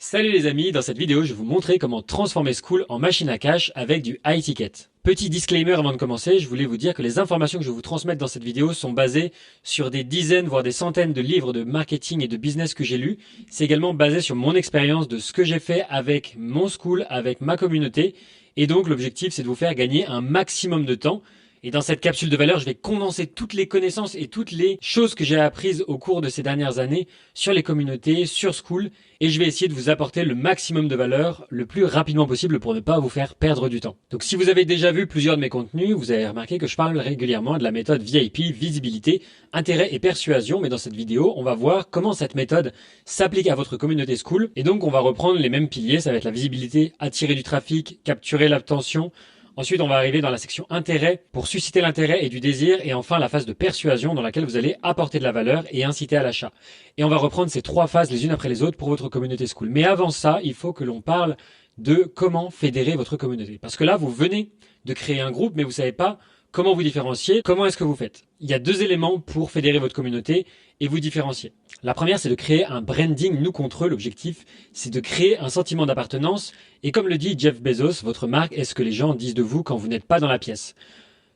Salut les amis, dans cette vidéo je vais vous montrer comment transformer Skool en machine à cash avec du high ticket. Petit disclaimer avant de commencer, je voulais vous dire que les informations que je vais vous transmettre dans cette vidéo sont basées sur des dizaines voire des centaines de livres de marketing et de business que j'ai lus. C'est également basé sur mon expérience de ce que j'ai fait avec mon Skool, avec ma communauté. Et donc l'objectif c'est de vous faire gagner un maximum de temps. Et dans cette capsule de valeur, je vais condenser toutes les connaissances et toutes les choses que j'ai apprises au cours de ces dernières années sur les communautés, sur Skool, et je vais essayer de vous apporter le maximum de valeur le plus rapidement possible pour ne pas vous faire perdre du temps. Donc si vous avez déjà vu plusieurs de mes contenus, vous avez remarqué que je parle régulièrement de la méthode VIP, visibilité, intérêt et persuasion, mais dans cette vidéo, on va voir comment cette méthode s'applique à votre communauté Skool, et donc on va reprendre les mêmes piliers, ça va être la visibilité, attirer du trafic, capturer l'attention. Ensuite, on va arriver dans la section intérêt pour susciter l'intérêt et du désir, et enfin la phase de persuasion dans laquelle vous allez apporter de la valeur et inciter à l'achat. Et on va reprendre ces trois phases les unes après les autres pour votre communauté Skool. Mais avant ça, il faut que l'on parle de comment fédérer votre communauté. Parce que là, vous venez de créer un groupe, mais vous savez pas comment vous différencier, comment est-ce que vous faites. Il y a deux éléments pour fédérer votre communauté et vous différencier. La première, c'est de créer un branding nous contre eux. L'objectif, c'est de créer un sentiment d'appartenance. Et comme le dit Jeff Bezos, votre marque est ce que les gens disent de vous quand vous n'êtes pas dans la pièce.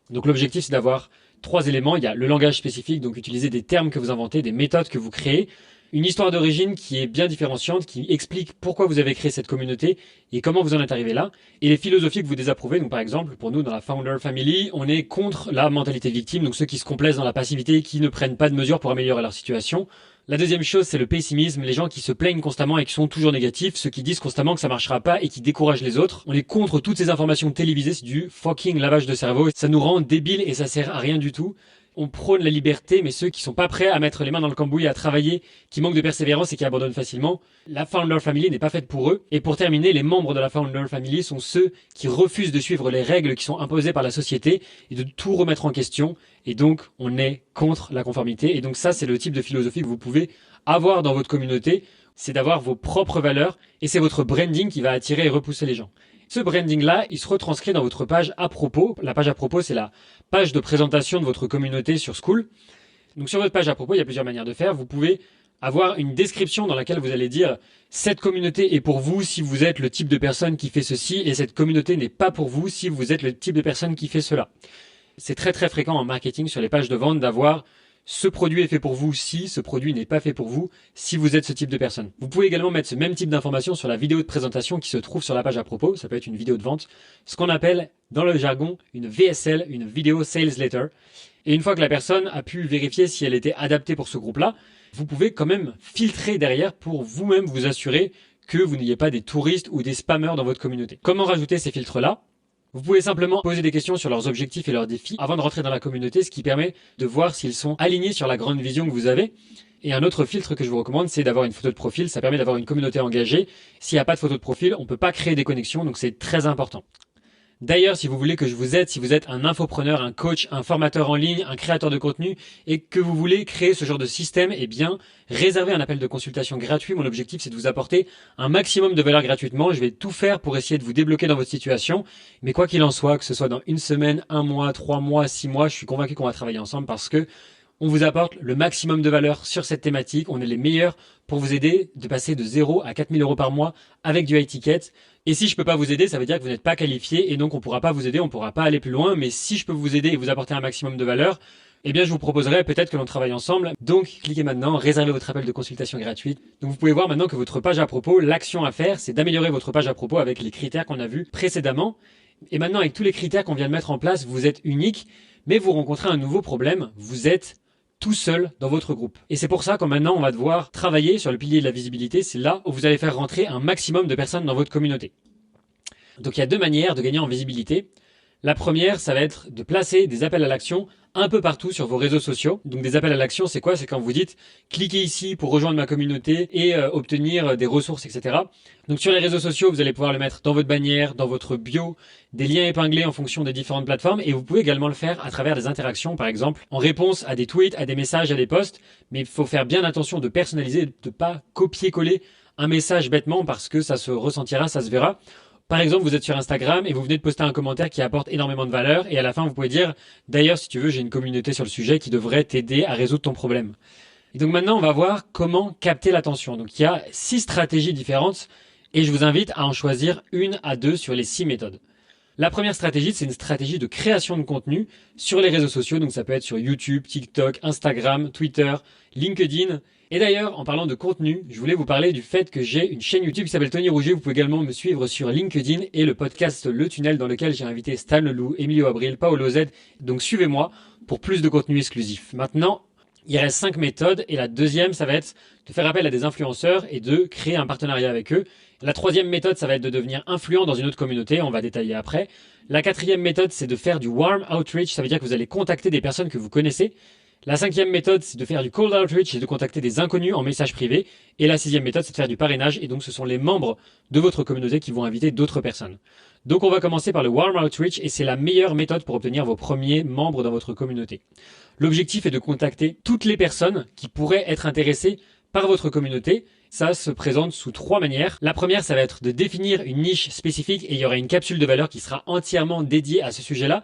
Donc l'objectif, c'est d'avoir trois éléments. Il y a le langage spécifique, donc utiliser des termes que vous inventez, des méthodes que vous créez. Une histoire d'origine qui est bien différenciante, qui explique pourquoi vous avez créé cette communauté et comment vous en êtes arrivé là. Et les philosophies que vous désapprouvez, donc par exemple, pour nous dans la Founder Family, on est contre la mentalité victime, donc ceux qui se complaisent dans la passivité, qui ne prennent pas de mesures pour améliorer leur situation. La deuxième chose, c'est le pessimisme, les gens qui se plaignent constamment et qui sont toujours négatifs, ceux qui disent constamment que ça marchera pas et qui découragent les autres. On est contre toutes ces informations télévisées, c'est du fucking lavage de cerveau, ça nous rend débiles et ça sert à rien du tout. On prône la liberté, mais ceux qui sont pas prêts à mettre les mains dans le cambouis, à travailler, qui manquent de persévérance et qui abandonnent facilement, la Founder Family n'est pas faite pour eux. Et pour terminer, les membres de la Founder Family sont ceux qui refusent de suivre les règles qui sont imposées par la société et de tout remettre en question. Et donc, on est contre la conformité. Et donc ça, c'est le type de philosophie que vous pouvez avoir dans votre communauté. C'est d'avoir vos propres valeurs et c'est votre branding qui va attirer et repousser les gens. Ce branding-là, il se retranscrit dans votre page à propos. La page à propos, c'est la page de présentation de votre communauté sur Skool. Donc sur votre page à propos, il y a plusieurs manières de faire. Vous pouvez avoir une description dans laquelle vous allez dire « Cette communauté est pour vous si vous êtes le type de personne qui fait ceci et cette communauté n'est pas pour vous si vous êtes le type de personne qui fait cela ». C'est très très fréquent en marketing sur les pages de vente d'avoir ce produit est fait pour vous si ce produit n'est pas fait pour vous si vous êtes ce type de personne. Vous pouvez également mettre ce même type d'information sur la vidéo de présentation qui se trouve sur la page à propos. Ça peut être une vidéo de vente, ce qu'on appelle dans le jargon une VSL, une Video Sales Letter. Et une fois que la personne a pu vérifier si elle était adaptée pour ce groupe-là, vous pouvez quand même filtrer derrière pour vous-même vous assurer que vous n'ayez pas des touristes ou des spammers dans votre communauté. Comment rajouter ces filtres-là ? Vous pouvez simplement poser des questions sur leurs objectifs et leurs défis avant de rentrer dans la communauté, ce qui permet de voir s'ils sont alignés sur la grande vision que vous avez. Et un autre filtre que je vous recommande, c'est d'avoir une photo de profil. Ça permet d'avoir une communauté engagée. S'il n'y a pas de photo de profil, on ne peut pas créer des connexions, donc c'est très important. D'ailleurs, si vous voulez que je vous aide, si vous êtes un infopreneur, un coach, un formateur en ligne, un créateur de contenu et que vous voulez créer ce genre de système, eh bien, réservez un appel de consultation gratuit. Mon objectif, c'est de vous apporter un maximum de valeur gratuitement. Je vais tout faire pour essayer de vous débloquer dans votre situation. Mais quoi qu'il en soit, que ce soit dans une semaine, un mois, 3 mois, 6 mois, je suis convaincu qu'on va travailler ensemble parce que on vous apporte le maximum de valeur sur cette thématique. On est les meilleurs pour vous aider de passer de 0 à 4 000 € par mois avec du high ticket. Et si je peux pas vous aider, ça veut dire que vous n'êtes pas qualifié et donc on pourra pas vous aider, on pourra pas aller plus loin. Mais si je peux vous aider et vous apporter un maximum de valeur, eh bien je vous proposerai peut-être que l'on travaille ensemble. Donc cliquez maintenant, réservez votre appel de consultation gratuite. Donc vous pouvez voir maintenant que votre page à propos, l'action à faire, c'est d'améliorer votre page à propos avec les critères qu'on a vus précédemment. Et maintenant avec tous les critères qu'on vient de mettre en place, vous êtes unique, mais vous rencontrez un nouveau problème, vous êtes tout seul dans votre groupe. Et c'est pour ça que maintenant on va devoir travailler sur le pilier de la visibilité. C'est là où vous allez faire rentrer un maximum de personnes dans votre communauté. Donc il y a deux manières de gagner en visibilité. La première, ça va être de placer des appels à l'action un peu partout sur vos réseaux sociaux. Donc des appels à l'action, c'est quoi? C'est quand vous dites cliquez ici pour rejoindre ma communauté et obtenir des ressources, etc. Donc sur les réseaux sociaux, vous allez pouvoir le mettre dans votre bannière, dans votre bio, des liens épinglés en fonction des différentes plateformes et vous pouvez également le faire à travers des interactions, par exemple en réponse à des tweets, à des messages, à des posts. Mais il faut faire bien attention de personnaliser, de ne pas copier-coller un message bêtement parce que ça se ressentira, ça se verra. Par exemple, vous êtes sur Instagram et vous venez de poster un commentaire qui apporte énormément de valeur et à la fin, vous pouvez dire « D'ailleurs, si tu veux, j'ai une communauté sur le sujet qui devrait t'aider à résoudre ton problème ». Et donc maintenant, on va voir comment capter l'attention. Donc il y a 6 stratégies différentes et je vous invite à en choisir une à deux sur les 6 méthodes. La première stratégie, c'est une stratégie de création de contenu sur les réseaux sociaux. Donc ça peut être sur YouTube, TikTok, Instagram, Twitter, LinkedIn. Et d'ailleurs, en parlant de contenu, je voulais vous parler du fait que j'ai une chaîne YouTube qui s'appelle Tony Rouget. Vous pouvez également me suivre sur LinkedIn et le podcast Le Tunnel dans lequel j'ai invité Stan Leloup, Emilio Abril, Paolo Z. Donc suivez-moi pour plus de contenu exclusif. Maintenant, il reste 5 méthodes et la deuxième, ça va être de faire appel à des influenceurs et de créer un partenariat avec eux. La troisième méthode, ça va être de devenir influent dans une autre communauté, on va détailler après. La quatrième méthode, c'est de faire du warm outreach, ça veut dire que vous allez contacter des personnes que vous connaissez. La cinquième méthode, c'est de faire du cold outreach et de contacter des inconnus en message privé. Et la sixième méthode, c'est de faire du parrainage et donc ce sont les membres de votre communauté qui vont inviter d'autres personnes. Donc on va commencer par le warm outreach et c'est la meilleure méthode pour obtenir vos premiers membres dans votre communauté. L'objectif est de contacter toutes les personnes qui pourraient être intéressées par votre communauté. Ça se présente sous 3 manières. La première, ça va être de définir une niche spécifique et il y aura une capsule de valeur qui sera entièrement dédiée à ce sujet-là.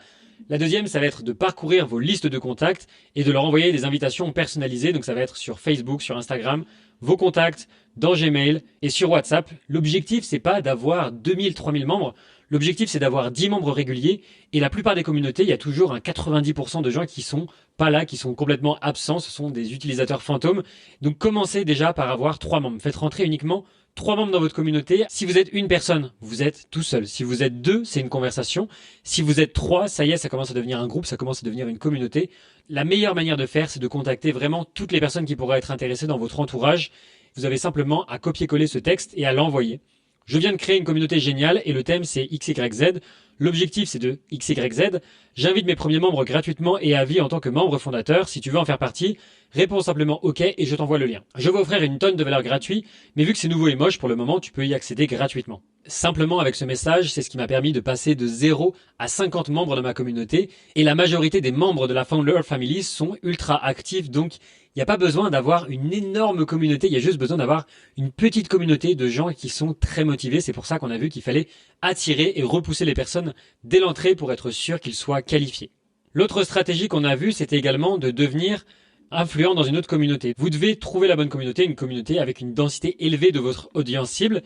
La deuxième, ça va être de parcourir vos listes de contacts et de leur envoyer des invitations personnalisées. Donc ça va être sur Facebook, sur Instagram, vos contacts, dans Gmail et sur WhatsApp. L'objectif, c'est pas d'avoir 2000, 3000 membres. L'objectif, c'est d'avoir 10 membres réguliers. Et la plupart des communautés, il y a toujours un 90% de gens qui sont pas là, qui sont complètement absents. Ce sont des utilisateurs fantômes. Donc commencez déjà par avoir 3 membres. Faites rentrer uniquement 3 membres dans votre communauté. Si vous êtes une personne, vous êtes tout seul. Si vous êtes 2, c'est une conversation. Si vous êtes 3, ça y est, ça commence à devenir un groupe, ça commence à devenir une communauté. La meilleure manière de faire, c'est de contacter vraiment toutes les personnes qui pourraient être intéressées dans votre entourage. Vous avez simplement à copier-coller ce texte et à l'envoyer. Je viens de créer une communauté géniale et le thème c'est XYZ. L'objectif c'est de XYZ. J'invite mes premiers membres gratuitement et à vie en tant que membre fondateur. Si tu veux en faire partie, réponds simplement OK et je t'envoie le lien. Je vais offrir une tonne de valeur gratuite, mais vu que c'est nouveau et moche pour le moment, tu peux y accéder gratuitement. Simplement avec ce message, c'est ce qui m'a permis de passer de 0 à 50 membres de ma communauté et la majorité des membres de la Founder Family sont ultra actifs, donc il n'y a pas besoin d'avoir une énorme communauté, il y a juste besoin d'avoir une petite communauté de gens qui sont très motivés. C'est pour ça qu'on a vu qu'il fallait attirer et repousser les personnes dès l'entrée pour être sûr qu'ils soient qualifiés. L'autre stratégie qu'on a vue, c'était également de devenir influent dans une autre communauté. Vous devez trouver la bonne communauté, une communauté avec une densité élevée de votre audience cible.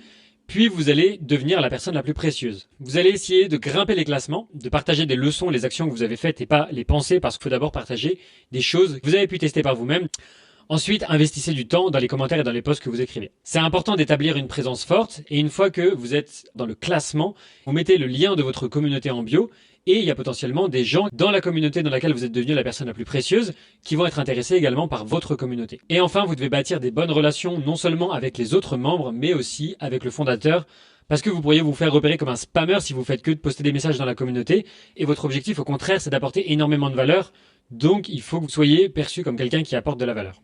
Puis vous allez devenir la personne la plus précieuse. Vous allez essayer de grimper les classements, de partager des leçons, les actions que vous avez faites et pas les pensées parce qu'il faut d'abord partager des choses que vous avez pu tester par vous-même. Ensuite, investissez du temps dans les commentaires et dans les posts que vous écrivez. C'est important d'établir une présence forte et une fois que vous êtes dans le classement, vous mettez le lien de votre communauté en bio et il y a potentiellement des gens dans la communauté dans laquelle vous êtes devenu la personne la plus précieuse qui vont être intéressés également par votre communauté. Et enfin, vous devez bâtir des bonnes relations non seulement avec les autres membres mais aussi avec le fondateur parce que vous pourriez vous faire repérer comme un spammer si vous faites que de poster des messages dans la communauté et votre objectif au contraire c'est d'apporter énormément de valeur. Donc, il faut que vous soyez perçu comme quelqu'un qui apporte de la valeur.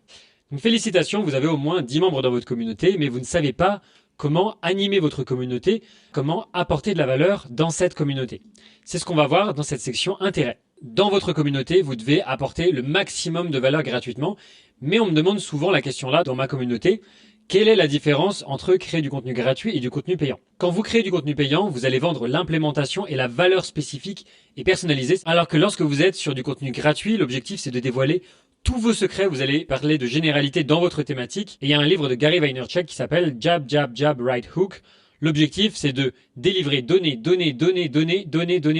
Donc, félicitations, vous avez au moins 10 membres dans votre communauté, mais vous ne savez pas comment animer votre communauté, comment apporter de la valeur dans cette communauté. C'est ce qu'on va voir dans cette section intérêt. Dans votre communauté, vous devez apporter le maximum de valeur gratuitement, mais on me demande souvent la question là dans ma communauté. Quelle est la différence entre créer du contenu gratuit et du contenu payant? Quand vous créez du contenu payant, vous allez vendre l'implémentation et la valeur spécifique et personnalisée, alors que lorsque vous êtes sur du contenu gratuit, l'objectif c'est de dévoiler tous vos secrets, vous allez parler de généralité dans votre thématique. Et il y a un livre de Gary Vaynerchuk qui s'appelle Jab, Jab, Jab, Right Hook. L'objectif, c'est de délivrer, donner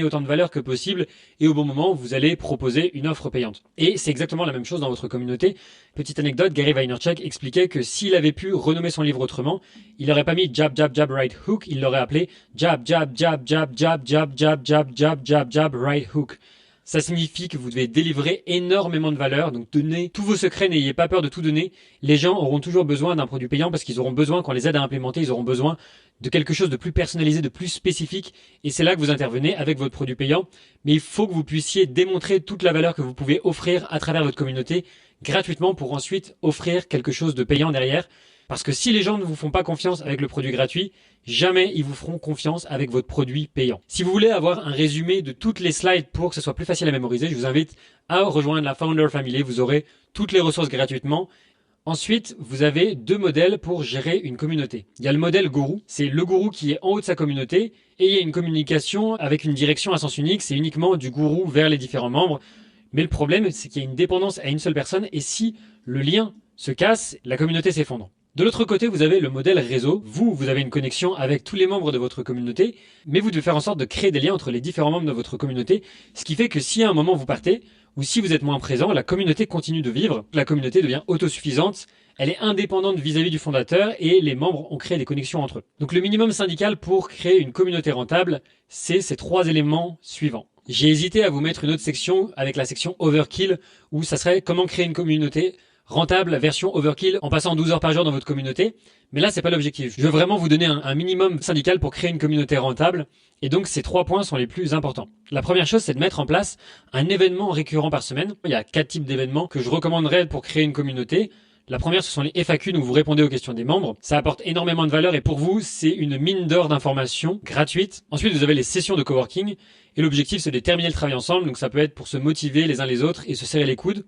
autant de valeur que possible. Et au bon moment, vous allez proposer une offre payante. Et c'est exactement la même chose dans votre communauté. Petite anecdote, Gary Vaynerchuk expliquait que s'il avait pu renommer son livre autrement, il n'aurait pas mis Jab, Jab, Jab, Right Hook. Il l'aurait appelé Jab, Jab, Jab, Jab, Jab, Jab, Jab, Jab, Jab, Jab, Jab, Right Hook. Ça signifie que vous devez délivrer énormément de valeur, donc donnez tous vos secrets, n'ayez pas peur de tout donner. Les gens auront toujours besoin d'un produit payant parce qu'ils auront besoin, qu'on les aide à implémenter, ils auront besoin de quelque chose de plus personnalisé, de plus spécifique. Et c'est là que vous intervenez avec votre produit payant. Mais il faut que vous puissiez démontrer toute la valeur que vous pouvez offrir à travers votre communauté gratuitement pour ensuite offrir quelque chose de payant derrière. Parce que si les gens ne vous font pas confiance avec le produit gratuit, jamais ils vous feront confiance avec votre produit payant. Si vous voulez avoir un résumé de toutes les slides pour que ce soit plus facile à mémoriser, je vous invite à rejoindre la Founder Family. Vous aurez toutes les ressources gratuitement. Ensuite, vous avez 2 modèles pour gérer une communauté. Il y a le modèle gourou. C'est le gourou qui est en haut de sa communauté et il y a une communication avec une direction à sens unique. C'est uniquement du gourou vers les différents membres. Mais le problème, c'est qu'il y a une dépendance à une seule personne et si le lien se casse, la communauté s'effondre. De l'autre côté, vous avez le modèle réseau. Vous avez une connexion avec tous les membres de votre communauté, mais vous devez faire en sorte de créer des liens entre les différents membres de votre communauté, ce qui fait que si à un moment vous partez, ou si vous êtes moins présent, la communauté continue de vivre, la communauté devient autosuffisante, elle est indépendante vis-à-vis du fondateur et les membres ont créé des connexions entre eux. Donc le minimum syndical pour créer une communauté rentable, c'est ces 3 éléments suivants. J'ai hésité à vous mettre une autre section avec la section Overkill où ça serait comment créer une communauté rentable version Overkill en passant 12 heures par jour dans votre communauté. Mais là, c'est pas l'objectif. Je veux vraiment vous donner un minimum syndical pour créer une communauté rentable. Et donc, ces 3 points sont les plus importants. La première chose, c'est de mettre en place un événement récurrent par semaine. Il y a 4 types d'événements que je recommanderais pour créer une communauté. La première, ce sont les FAQ, où vous répondez aux questions des membres. Ça apporte énormément de valeur et pour vous, c'est une mine d'or d'informations gratuites. Ensuite, vous avez les sessions de coworking. Et l'objectif, c'est de terminer le travail ensemble. Donc, ça peut être pour se motiver les uns les autres et se serrer les coudes.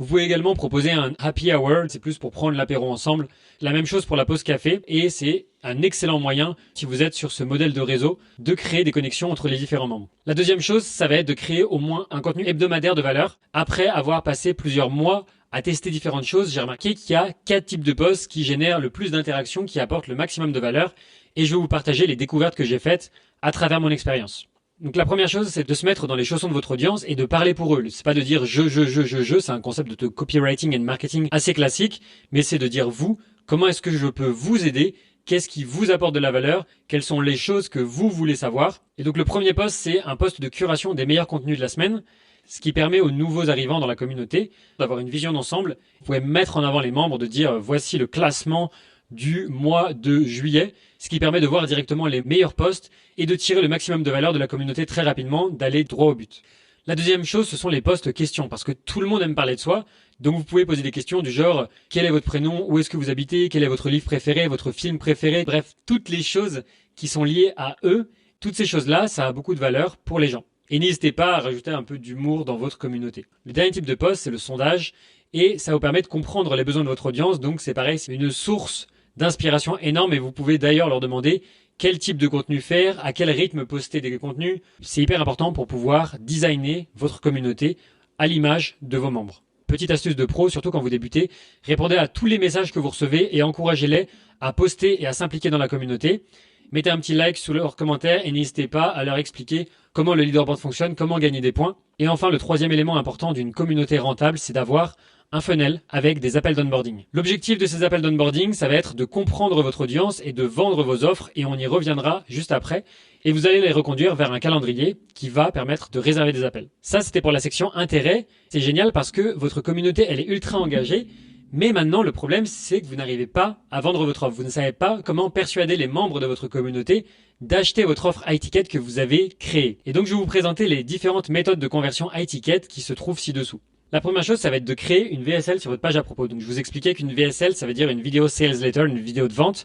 Vous pouvez également proposer un happy hour, c'est plus pour prendre l'apéro ensemble. La même chose pour la pause café et c'est un excellent moyen, si vous êtes sur ce modèle de réseau, de créer des connexions entre les différents membres. La deuxième chose, ça va être de créer au moins un contenu hebdomadaire de valeur. Après avoir passé plusieurs mois à tester différentes choses, j'ai remarqué qu'il y a 4 types de posts qui génèrent le plus d'interactions, qui apportent le maximum de valeur et je vais vous partager les découvertes que j'ai faites à travers mon expérience. Donc la première chose, c'est de se mettre dans les chaussons de votre audience et de parler pour eux. C'est pas de dire je, c'est un concept de copywriting and marketing assez classique, mais c'est de dire vous, comment est-ce que je peux vous aider? Qu'est-ce qui vous apporte de la valeur? Quelles sont les choses que vous voulez savoir? Et donc le premier post, c'est un post de curation des meilleurs contenus de la semaine, ce qui permet aux nouveaux arrivants dans la communauté d'avoir une vision d'ensemble. Vous pouvez mettre en avant les membres, de dire voici le classement du mois de juillet, ce qui permet de voir directement les meilleurs posts et de tirer le maximum de valeur de la communauté très rapidement, d'aller droit au but. La deuxième chose, ce sont les posts questions, parce que tout le monde aime parler de soi, donc vous pouvez poser des questions du genre « Quel est votre prénom ? Où est-ce que vous habitez ? Quel est votre livre préféré ? Votre film préféré ?» Bref, toutes les choses qui sont liées à eux, toutes ces choses-là, ça a beaucoup de valeur pour les gens. Et n'hésitez pas à rajouter un peu d'humour dans votre communauté. Le dernier type de post, c'est le sondage, et ça vous permet de comprendre les besoins de votre audience, donc c'est pareil, c'est une source d'inspiration énorme et vous pouvez d'ailleurs leur demander quel type de contenu faire, à quel rythme poster des contenus. C'est hyper important pour pouvoir designer votre communauté à l'image de vos membres. Petite astuce de pro, surtout quand vous débutez, répondez à tous les messages que vous recevez et encouragez-les à poster et à s'impliquer dans la communauté. Mettez un petit like sous leurs commentaires et n'hésitez pas à leur expliquer comment le leaderboard fonctionne, comment gagner des points. Et enfin, le troisième élément important d'une communauté rentable, c'est d'avoir un funnel avec des appels d'onboarding. L'objectif de ces appels d'onboarding, ça va être de comprendre votre audience et de vendre vos offres et on y reviendra juste après. Et vous allez les reconduire vers un calendrier qui va permettre de réserver des appels. Ça, c'était pour la section intérêt. C'est génial parce que votre communauté, elle est ultra engagée. Mais maintenant, le problème, c'est que vous n'arrivez pas à vendre votre offre. Vous ne savez pas comment persuader les membres de votre communauté d'acheter votre offre high ticket que vous avez créée. Et donc, je vais vous présenter les différentes méthodes de conversion high ticket qui se trouvent ci-dessous. La première chose, ça va être de créer une VSL sur votre page à propos. Donc, je vous expliquais qu'une VSL, ça veut dire une vidéo sales letter, une vidéo de vente.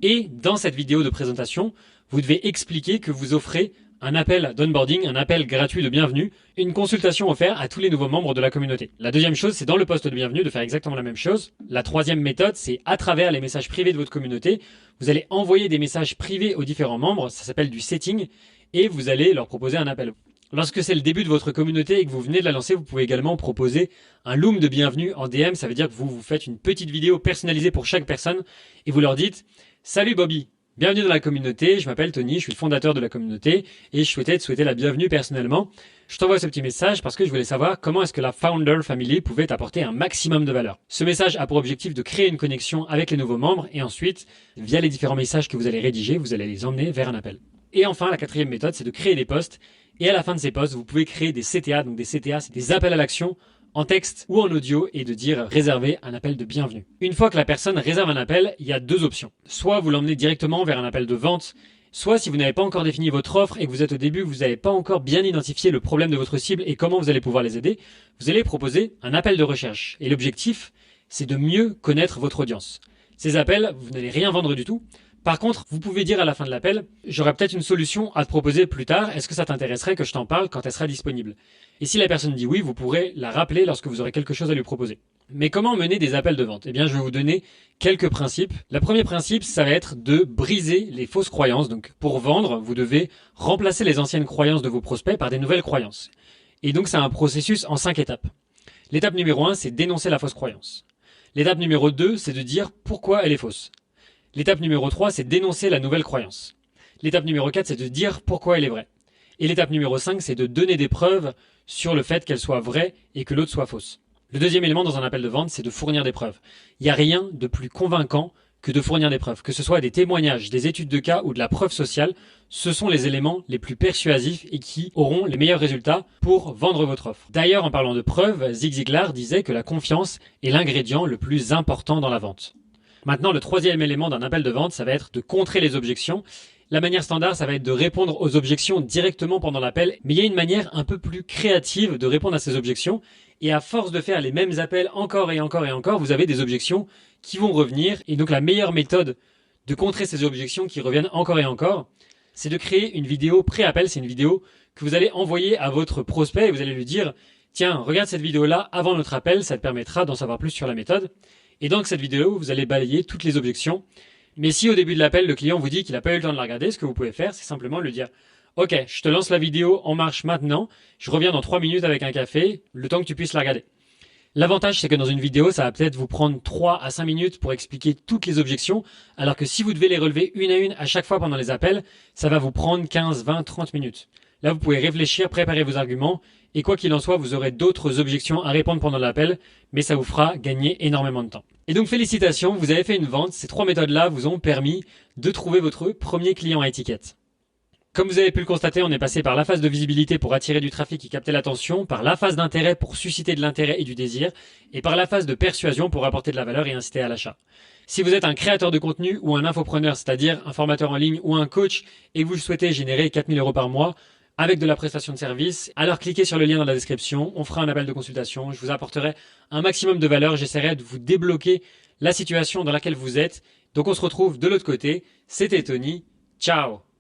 Et dans cette vidéo de présentation, vous devez expliquer que vous offrez un appel d'onboarding, un appel gratuit de bienvenue, une consultation offerte à tous les nouveaux membres de la communauté. La deuxième chose, c'est dans le poste de bienvenue de faire exactement la même chose. La troisième méthode, c'est à travers les messages privés de votre communauté, vous allez envoyer des messages privés aux différents membres, ça s'appelle du setting, et vous allez leur proposer un appel. Lorsque c'est le début de votre communauté et que vous venez de la lancer, vous pouvez également proposer un loom de bienvenue en DM. Ça veut dire que vous faites une petite vidéo personnalisée pour chaque personne et vous leur dites « Salut Bobby, bienvenue dans la communauté, je m'appelle Tony, je suis le fondateur de la communauté et je souhaitais te souhaiter la bienvenue personnellement. Je t'envoie ce petit message parce que je voulais savoir comment est-ce que la Founder Family pouvait t'apporter un maximum de valeur. » Ce message a pour objectif de créer une connexion avec les nouveaux membres et ensuite, via les différents messages que vous allez rédiger, vous allez les emmener vers un appel. Et enfin, la quatrième méthode, c'est de créer des posts. Et à la fin de ces posts, vous pouvez créer des CTA. Donc des CTA, c'est des appels à l'action en texte ou en audio et de dire réserver un appel de bienvenue. Une fois que la personne réserve un appel, il y a 2 options. Soit vous l'emmenez directement vers un appel de vente, soit si vous n'avez pas encore défini votre offre et que vous êtes au début, vous n'avez pas encore bien identifié le problème de votre cible et comment vous allez pouvoir les aider, vous allez proposer un appel de recherche. Et l'objectif, c'est de mieux connaître votre audience. Ces appels, vous n'allez rien vendre du tout. Par contre, vous pouvez dire à la fin de l'appel, j'aurai peut-être une solution à te proposer plus tard, est-ce que ça t'intéresserait que je t'en parle quand elle sera disponible? Et si la personne dit oui, vous pourrez la rappeler lorsque vous aurez quelque chose à lui proposer. Mais comment mener des appels de vente? Eh bien, je vais vous donner quelques principes. Le premier principe, ça va être de briser les fausses croyances. Donc, pour vendre, vous devez remplacer les anciennes croyances de vos prospects par des nouvelles croyances. Et donc, c'est un processus en 5 étapes. L'étape numéro 1, c'est dénoncer la fausse croyance. L'étape numéro 2, c'est de dire pourquoi elle est fausse. L'étape numéro 3, c'est d'énoncer la nouvelle croyance. L'étape numéro 4, c'est de dire pourquoi elle est vraie. Et l'étape numéro 5, c'est de donner des preuves sur le fait qu'elle soit vraie et que l'autre soit fausse. Le deuxième élément dans un appel de vente, c'est de fournir des preuves. Il n'y a rien de plus convaincant que de fournir des preuves. Que ce soit des témoignages, des études de cas ou de la preuve sociale, ce sont les éléments les plus persuasifs et qui auront les meilleurs résultats pour vendre votre offre. D'ailleurs, en parlant de preuves, Zig Ziglar disait que la confiance est l'ingrédient le plus important dans la vente. Maintenant, le troisième élément d'un appel de vente, ça va être de contrer les objections. La manière standard, ça va être de répondre aux objections directement pendant l'appel, mais il y a une manière un peu plus créative de répondre à ces objections. Et à force de faire les mêmes appels encore et encore et encore, vous avez des objections qui vont revenir. Et donc la meilleure méthode de contrer ces objections qui reviennent encore et encore, c'est de créer une vidéo pré-appel. C'est une vidéo que vous allez envoyer à votre prospect et vous allez lui dire « Tiens, regarde cette vidéo-là avant notre appel, ça te permettra d'en savoir plus sur la méthode. » Et dans cette vidéo, vous allez balayer toutes les objections. Mais si au début de l'appel, le client vous dit qu'il n'a pas eu le temps de la regarder, ce que vous pouvez faire, c'est simplement lui dire « Ok, je te lance la vidéo en marche maintenant, je reviens dans 3 minutes avec un café, le temps que tu puisses la regarder. » L'avantage, c'est que dans une vidéo, ça va peut-être vous prendre 3 à 5 minutes pour expliquer toutes les objections, alors que si vous devez les relever une à une à chaque fois pendant les appels, ça va vous prendre 15, 20, 30 minutes. Là, vous pouvez réfléchir, préparer vos arguments, et quoi qu'il en soit, vous aurez d'autres objections à répondre pendant l'appel, mais ça vous fera gagner énormément de temps. Et donc félicitations, vous avez fait une vente. Ces 3 méthodes-là vous ont permis de trouver votre premier client à étiquette. Comme vous avez pu le constater, on est passé par la phase de visibilité pour attirer du trafic et capter l'attention, par la phase d'intérêt pour susciter de l'intérêt et du désir, et par la phase de persuasion pour apporter de la valeur et inciter à l'achat. Si vous êtes un créateur de contenu ou un infopreneur, c'est-à-dire un formateur en ligne ou un coach, et que vous souhaitez générer 4 000 € par mois, avec de la prestation de service, alors cliquez sur le lien dans la description, on fera un appel de consultation, je vous apporterai un maximum de valeur, j'essaierai de vous débloquer la situation dans laquelle vous êtes. Donc on se retrouve de l'autre côté, c'était Tony, ciao!